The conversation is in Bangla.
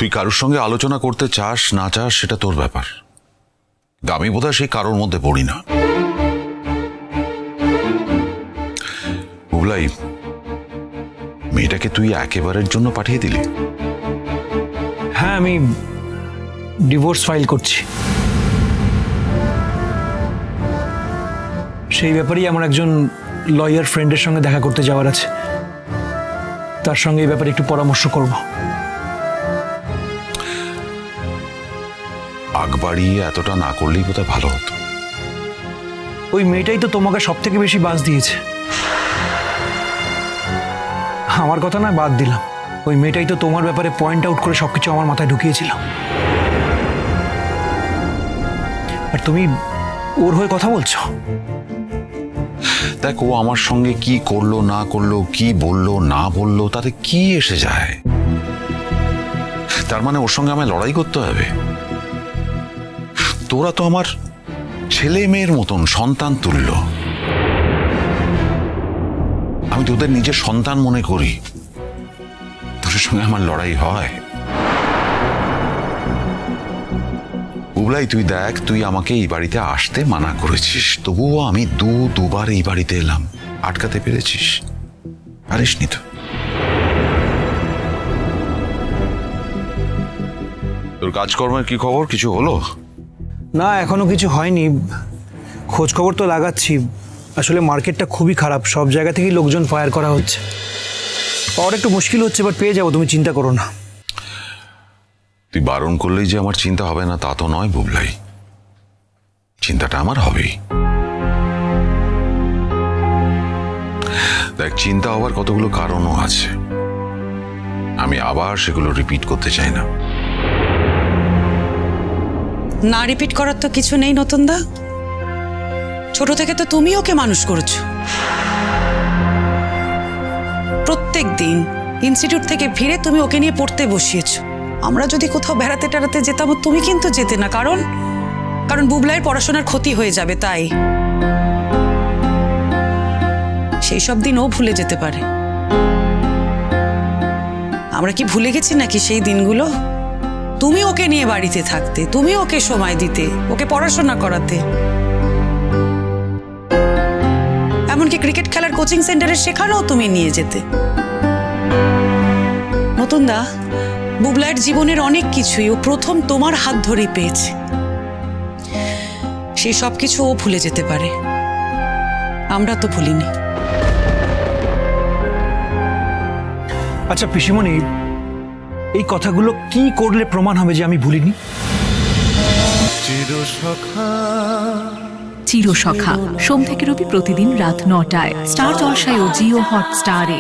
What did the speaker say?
তুই কারোর সঙ্গে আলোচনা করতে চাস না চাস সেটা তোর ব্যাপার, আমি বোধহয় সেই কারোর মধ্যে পড়ি না। বুবলাই, মেয়েটাকে তুই একেবারের জন্য পাঠিয়ে দিলি? হ্যাঁ, আমি ডিভোর্স ফাইল করছি। সেই ব্যাপারেই আমার একজন লয়ার ফ্রেন্ডের সঙ্গে দেখা করতে যাওয়ার আছে, তার সঙ্গে এই ব্যাপারে একটু পরামর্শ করব। আগ বাড়িয়ে এতটা না করলেই বোধহয় ভালো হতো। ওই মেয়েটাই তো তোমাকে সব থেকে বেশি বাঁশ দিয়েছে। আমার কথা না বাদ দিলাম, ওই মেয়েটাই তো তোমার ব্যাপারে পয়েন্ট আউট করে সবকিছু আমার মাথায় ঢুকিয়েছিল। আর তুমি ওর হয়ে কথা বলছো? দেখ, ও আমার সঙ্গে কি করলো না করলো, কি বললো না বললো, তাতে কি এসে যায়? তার মানে ওর সঙ্গে আমায় লড়াই করতে হবে? তোরা তো আমার ছেলে মেয়ের মতন, সন্তান তুল্য। আমি তোদের নিজের সন্তান মনে করি, তোদের সঙ্গে আমার লড়াই হয়? বুবলাই, তুই দেখ, তুই আমাকে এই বাড়িতে আসতে মানা করেছিস, তবুও আমি দুবার এই বাড়িতে এলাম। আটকাতে পেরেছিস? পারিসনি তো। তোর কাজকর্মের কি খবর? কিছু হলো? না, এখনো কিছু হয়নি। খোঁজ খবর তো লাগাচ্ছি। আসলে মার্কেটটা খুবই খারাপ, সব জায়গা থেকেই লোকজন ফায়ার করা হচ্ছে। পাওয়ার একটু মুশকিল হচ্ছে, বাট পেয়ে যাবো, তুমি চিন্তা করো না। তুই বারণ করলেই যে আমার চিন্তা হবে না তা তো নয় বুবলাই, চিন্তাটা আমার হবেই। দেখ, চিন্তা হওয়ার কতগুলো কারণও আছে, আমি আবার সেগুলো রিপিট করতে চাই না। না রিপিট করার তো কিছু নেই নতুনদা। ছোট থেকে তো তুমি ওকে মানুষ করেছো। প্রত্যেক দিন ইনস্টিটিউট থেকে ফিরে তুমি ওকে নিয়ে পড়তে বসিয়েছো। আমরা যদি কোথাও বেড়াতে টেড়াতে যেতাম, তুমি কিন্তু যেতে না, কারণ বুবলাইয়ের পড়াশোনার ক্ষতি হয়ে যাবে। তাই সেই সব দিন ও ভুলে যেতে পারে। আমরা কি ভুলে গেছি নাকি সেই দিনগুলো? তুমি ওকে নিয়ে বাড়িতে থাকতে, তুমি ওকে সময় দিতে, ওকে পড়াশোনা করাতে, এমনকি ক্রিকেট খেলার কোচিং সেন্টারে শেখানোও তুমি নিয়ে যেতে। নতুনদা, বুবলাইয়ের জীবনের অনেক কিছুই ও প্রথম তোমার হাত ধরেই পেয়েছে। সেই সব কিছু ও ভুলে যেতে পারে, আমরা তো ভুলিনি। আচ্ছা পিসিমণি, এই কথাগুলো কি করলে প্রমাণ হবে যে আমি ভুলিনি? চিরসখা সোম থেকে রবি প্রতিদিন রাত ৯টায় স্টার জলসায় ও জিও হটস্টারে।